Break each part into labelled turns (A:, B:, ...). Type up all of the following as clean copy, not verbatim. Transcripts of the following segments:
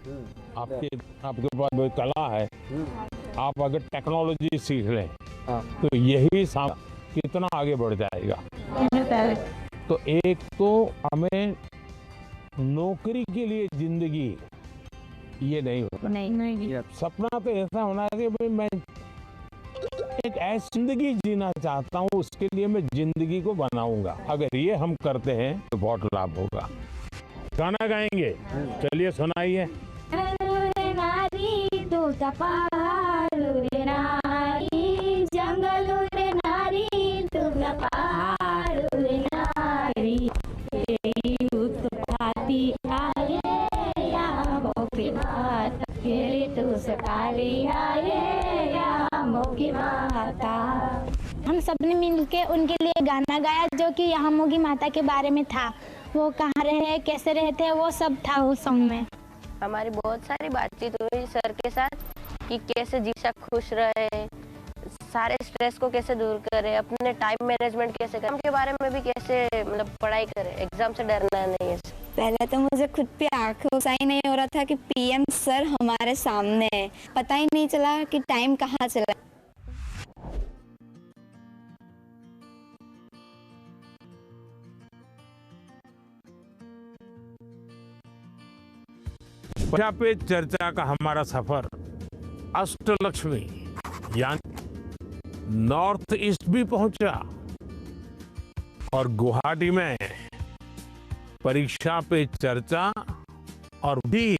A: आपके आपके पास कोई कला है, आप अगर टेक्नोलॉजी सीख लें तो यही कितना आगे बढ़ जाएगा। तो एक तो हमें नौकरी के लिए जिंदगी ये नहीं होता,
B: नहीं।
A: सपना तो ऐसा होना है कि भाई मैं एक ऐसी जिंदगी जीना चाहता हूँ, उसके लिए मैं जिंदगी को बनाऊंगा। अगर ये हम करते हैं तो बहुत लाभ होगा। गाना गाएंगे, चलिए सुनाइए।
C: हम सबने मिलके उनके लिए गाना गाया जो कि यहाँ मोगी माता के बारे में था। वो कहाँ रहे, कैसे रहते, वो सब था उस सॉन्ग में।
D: हमारी बहुत सारी बातचीत हुई सर के साथ कि कैसे जीशा खुश रहे, सारे स्ट्रेस को कैसे दूर करे, अपने टाइम मैनेजमेंट कैसे करें, के बारे में भी कैसे मतलब पढ़ाई करे, एग्जाम से डरना नहीं है।
E: पहले तो मुझे खुद पे आंखों से ही नहीं हो रहा था कि पीएम सर हमारे सामने है, पता ही नहीं चला कि टाइम कहाँ चला।
A: परीक्षा पे चर्चा का हमारा सफर अष्टलक्ष्मी यानी नॉर्थ ईस्ट भी पहुंचा और गुवाहाटी में परीक्षा पे चर्चा और भी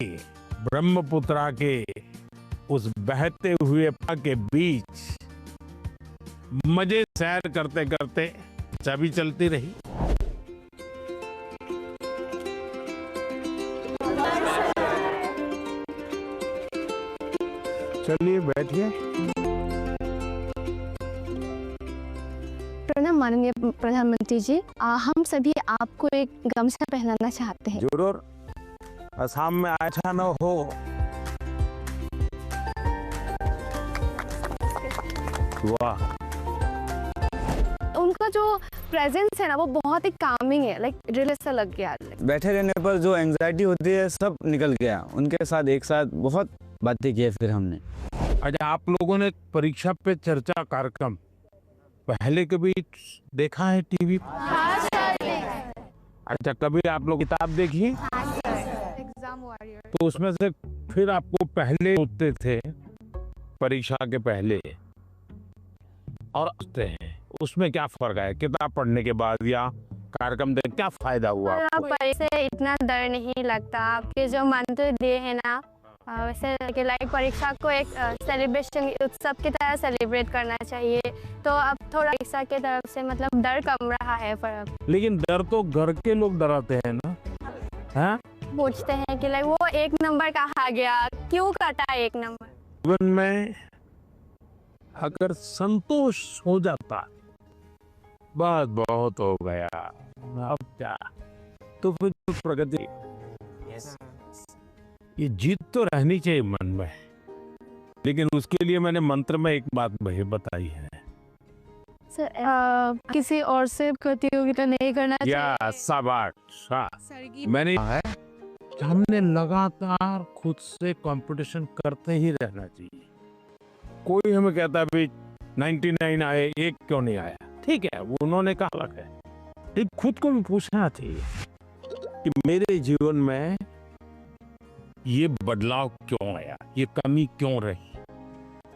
A: ब्रह्मपुत्रा के उस बहते हुए के बीच मजे सैर करते करते चाबी चलती रही। चलिए बैठिए।
F: प्रणाम माननीय प्रधानमंत्री जी, हम सभी आपको एक गमछा पहनाना चाहते हैं।
A: जरूर, असम में अच्छा न हो। वाह,
F: उनका जो प्रेजेंस है ना वो बहुत ही कामिंग है, लाइक रिलैक्स सा लग गया।
G: बैठे रहने पर जो एंजाइटी होती है सब निकल गया। उनके साथ एक साथ बहुत बातें की फिर हमने।
A: अच्छा, आप लोगों ने परीक्षा पे चर्चा कार्यक्रम पहले कभी देखा है टीवी? अच्छा, कभी आप लोग किताब देखी? तो उसमें से फिर आपको पहले होते थे परीक्षा के पहले और उसमें क्या फर्क है किताब पढ़ने के बाद या कार्यक्रम देख क्या फायदा हुआ आपको?
H: से इतना डर नहीं लगता। आपके जो मंत्र दिए है ना, वैसे लाइक परीक्षा को एक सेलिब्रेशन उत्सव की तरह सेलिब्रेट करना चाहिए। तो अब थोड़ा परीक्षा की तरफ से मतलब डर कम रहा है फर्क।
A: लेकिन डर तो घर के लोग डराते हैं ना, हाँ?
H: पूछते हैं कि लाइक वो एक नंबर कहाँ गया, क्यों कटा एक नंबर।
A: जीवन में अगर संतोष हो जाता बस बहुत हो गया, अब क्या, तो फिर प्रगति। ये जीत तो रहनी चाहिए मन में, लेकिन उसके लिए मैंने मंत्र में एक बात बताई है।
F: सर किसी और से प्रतियोगिता नहीं करना चाहिए।
A: शाबाश, मैंने हमने लगातार खुद से कंपटीशन करते ही रहना चाहिए। कोई हमें कहता भी 99 आए, एक क्यों नहीं आया? ठीक है, वो उन्होंने कहा अलग है, ठीक खुद को भी पूछना चाहिए कि मेरे जीवन में ये बदलाव क्यों आया, ये कमी क्यों रही,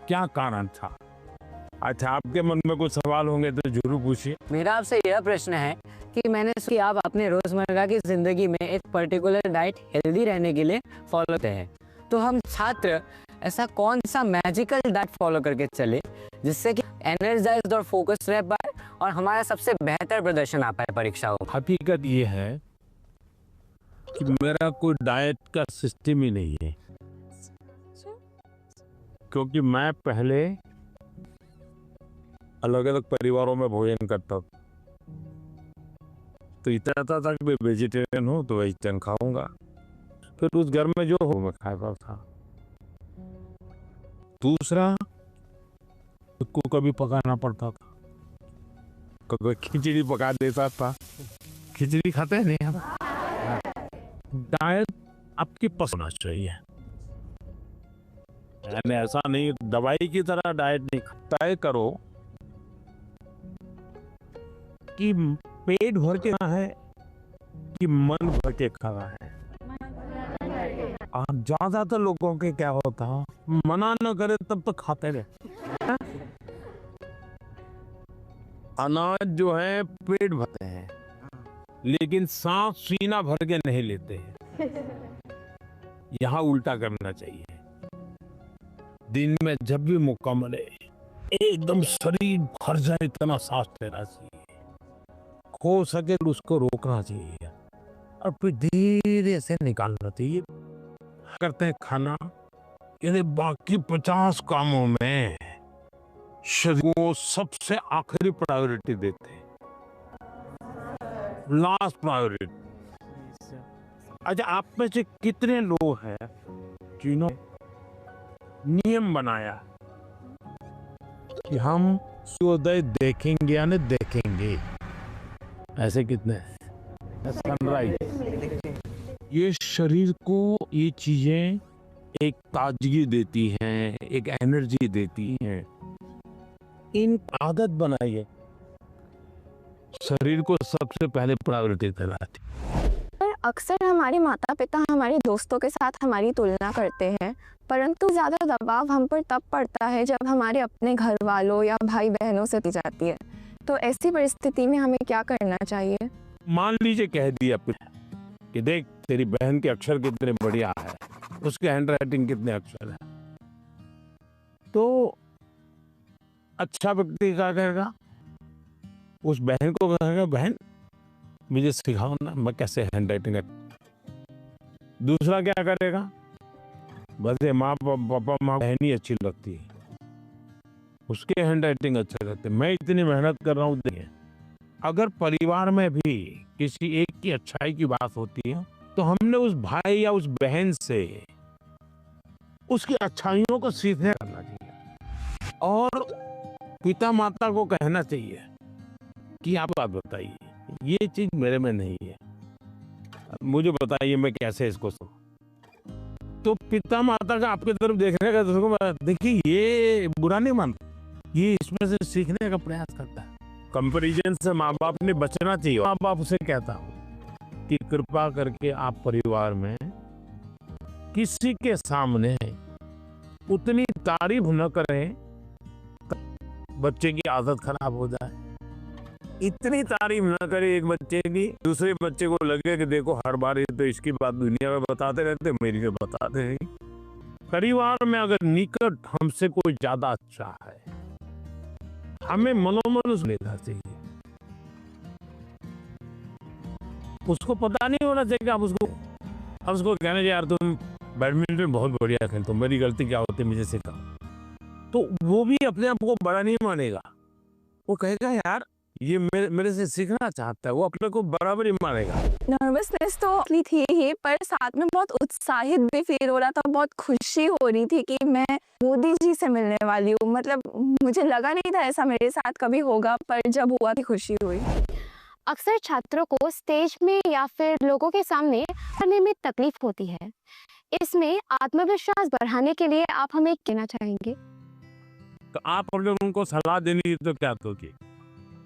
A: क्या कारण था। अच्छा, आपके मन में कुछ सवाल होंगे तो जरूर पूछिए।
I: मेरा आपसे यह प्रश्न है कि मैंने सुना कि आप अपने रोजमर्रा की जिंदगी में एक पर्टिकुलर डाइट हेल्दी रहने के लिए फॉलो करते हैं। तो हम छात्र ऐसा कौन सा मैजिकल डाइट फॉलो करके चले जिससे कि एनर्जाइज्ड और फोकस रह पाए और हमारा सबसे बेहतर प्रदर्शन आ पाए परीक्षाओं में?
A: हकीकत ये है कि मेरा कोई डाइट का सिस्टम ही नहीं है, क्योंकि मैं पहले अलग अलग परिवारों में भोजन करता था, तो इतना था कि मैं वेजिटेरियन हूँ तो वेजिटेरियन खाऊंगा, फिर उस घर में जो हो मैं खाता था। दूसरा, खुद को कभी पकाना पड़ता था, कभी खिचड़ी पका देता था। खिचड़ी खाते हैं नहीं हम। डाइट आपकी पसंद होना चाहिए, यानी ऐसा नहीं दवाई की तरह डाइट नहीं, तय करो कि पेट भर के खाना है कि मन भर के खाना है। ज्यादातर लोगों के क्या होता है, मना न करे तब तक खाते रहे। अनाज जो है पेट भरते हैं, लेकिन सांस सीना भर के नहीं लेते हैं। यहाँ उल्टा करना चाहिए। दिन में जब भी मौका मिले एकदम शरीर भर जाए इतना सांस लेना चाहिए, हो सके तो उसको रोकना चाहिए और फिर धीरे से निकालना चाहिए। करते हैं खाना, यानी बाकी 50 कामों में शरीर को सबसे आखिरी प्रायोरिटी देते हैं, लास्ट प्रायोरिटी। अच्छा, आप में से कितने लोग हैं जिन्होंने नियम बनाया कि हम सूर्योदय देखेंगे या नहीं देखेंगे? ऐसे कितने? सनराइज, ये शरीर को ये चीजें एक ताजगी देती हैं, एक एनर्जी देती हैं। इन आदत बनाइए, शरीर को सबसे पहले प्रायोरिटी दिलाती।
F: पर अक्सर हमारे माता पिता हमारे दोस्तों के साथ हमारी तुलना करते हैं, परंतु ज़्यादा दबाव हम पर तब पड़ता है जब हमारे अपने घर वालों या भाई बहनों से दी जाती है। तो ऐसी परिस्थिति में हमें क्या करना चाहिए?
A: मान लीजिए कह दिया कि देख तेरी बहन के अक्षर कितने बढ़िया है, उसके हैंडराइटिंग कितने अक्षर है, तो अच्छा व्यक्ति क्या करेगा? उस बहन को कहेगा बहन मुझे सिखाओ ना, मैं कैसे हैंडराइटिंग है। दूसरा क्या करेगा? बस ये माँ पापा माँ बहन ही अच्छी लगती है, उसके हैंडराइटिंग अच्छे लगते, मैं इतनी मेहनत कर रहा हूँ। देखिए, अगर परिवार में भी किसी एक की अच्छाई की बात होती है तो हमने उस भाई या उस बहन से उसकी अच्छाइयों को सीखने करना चाहिए और पिता माता को कहना चाहिए कि आप बात बताइए, ये चीज मेरे में नहीं है, मुझे बताइए मैं कैसे इसको तो पिता माता का आपकी तरफ देखने का तो देखिए ये बुरा नहीं मानता, ये इसमें से सीखने का प्रयास करता है। कंपैरिजन से माँ बाप ने बचना चाहिए। माँ बाप उसे कहता हूँ कि कृपा करके आप परिवार में किसी के सामने उतनी तारीफ न करें बच्चे की आदत खराब हो जाए। इतनी तारीफ न करे एक बच्चे की, दूसरे बच्चे को लगे कि देखो हर बार ये तो इसकी बात दुनिया में बताते रहते, मेरी को बताते नहीं। परिवार में अगर निकट हमसे कोई ज्यादा अच्छा है, हमें मनोमन लेना चाहिए। उसको पता नहीं होना चाहिए कि आप उसको कहना चाहिए यार तुम बैडमिंटन बहुत बढ़िया खेलते हो, मेरी गलती क्या होती है मुझे सिखाओ। तो वो भी अपने आप को बड़ा नहीं मानेगा, वो कहेगा यार ये मेरे से सीखना चाहता है, वो अपने को बराबर ही मानेगा।
F: नर्वसनेस तो असली थी ही, पर साथ में बहुत उत्साहित भी फील हो रहा था, बहुत खुशी हो रही थी कि मैं मोदी जी से मिलने वाली हूँ। मतलब मुझे लगा नहीं था ऐसा मेरे साथ कभी होगा, पर जब हुआ थी खुशी हुई।
H: अक्सर छात्रों को स्टेज में या फिर लोगों के सामने करने में तकलीफ होती है। इसमें आत्मविश्वास बढ़ाने के लिए आप हमें कहना चाहेंगे?
A: तो आप अगर उनको सलाह देनी है तो क्या दोगे?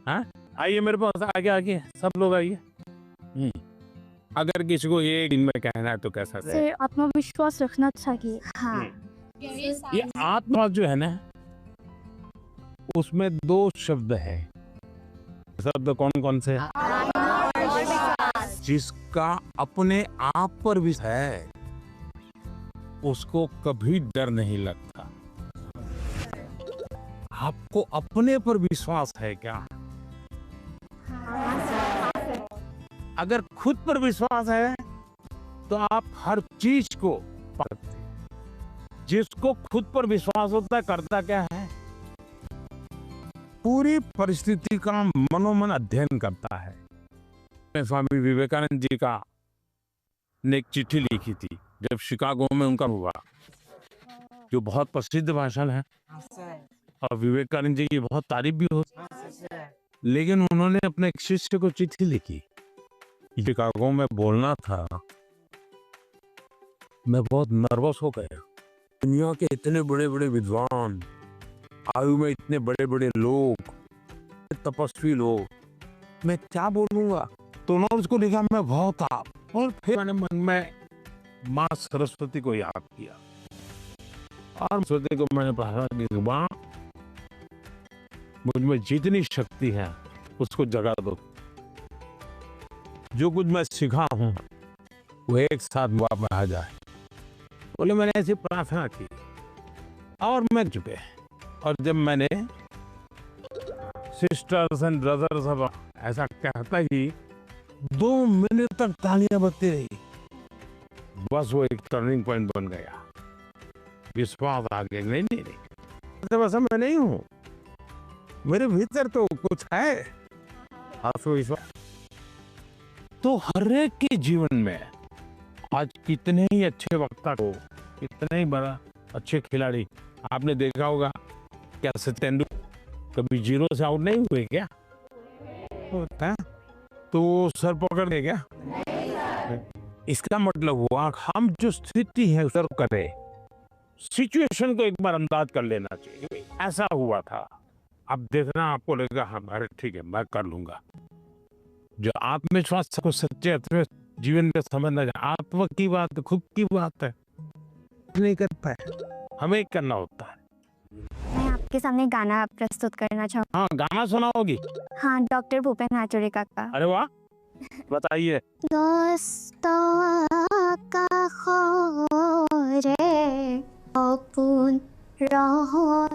A: हाँ, आइए मेरे पास, आगे आगे सब लोग आइए। अगर किसी को एक दिन में कहना है तो कैसा है?
H: आत्मविश्वास रखना चाहिए।
F: हाँ,
A: ये आत्मा जो है ना, उसमें 2 शब्द है। शब्द कौन कौन से हैं? जिसका अपने आप पर भी है उसको कभी डर नहीं लगता। आपको अपने पर विश्वास है क्या? अगर खुद पर विश्वास है तो आप हर चीज को पाते हैं। जिसको खुद पर विश्वास होता है करता क्या है? पूरी परिस्थिति का मनोमन अध्ययन करता है। स्वामी विवेकानंद जी का ने एक चिट्ठी लिखी थी जब शिकागो में उनका हुआ, जो बहुत प्रसिद्ध भाषण है और विवेकानंद जी की बहुत तारीफ भी होती, लेकिन उन्होंने अपने एक शिष्य को चिट्ठी लिखी। शिकागो में बोलना था, मैं बहुत नर्वस हो गया, दुनिया के इतने बड़े बड़े विद्वान, आयु में इतने बड़े बड़े लोग, तपस्वी लोग, मैं क्या बोलूंगा। तो उन्होंने उसको लिखा मैं बहुत आप, और फिर मैंने मन में माँ सरस्वती को याद किया और सरस्वती को मैंने कहा कि माँ मुझ में जितनी शक्ति है उसको जगा दो, जो कुछ मैं सीखा हूं वो एक साथ वापस आ जाए। बोले मैंने ऐसी प्रार्थना की और मैं चुके। और जब मैंने सिस्टर्स एंड ब्रदर्स सब ऐसा कहता ही 2 मिनट तक तालियां बजती रही, बस वो एक टर्निंग पॉइंट बन गया। विश्वास आ गया, नहीं तो वैसा मैं नहीं हूं, मेरे भीतर तो कुछ है आत्मविश्वास। तो हर एक के जीवन में आज कितने ही अच्छे वक्ता को, कितने ही बड़ा अच्छे खिलाड़ी आपने देखा होगा, क्या सचिन तेंदुलकर कभी 0 से आउट नहीं हुए क्या? होता है तो वो सर पकड़ दे क्या? इसका मतलब हुआ हम जो स्थिति है उसे करें, सिचुएशन को एक बार अंदाज कर लेना चाहिए। ऐसा हुआ था, अब देखना आपको लगेगा हम अरे ठीक है मैं कर लूंगा। जो आत्मविश्वास को सच्चे अर्थ में जीवन में समझना चाहिए। आत्म की बात खुद की बात है, नहीं कर पाए, हमें करना होता है।
H: मैं आपके सामने गाना प्रस्तुत करना चाहूँगी।
A: हाँ गाना सुनाओगी?
H: हाँ, डॉक्टर भूपेन हाजरिका का।
A: अरे वाह, बताइए।
H: दोस्तों का खोरे अपुन रहो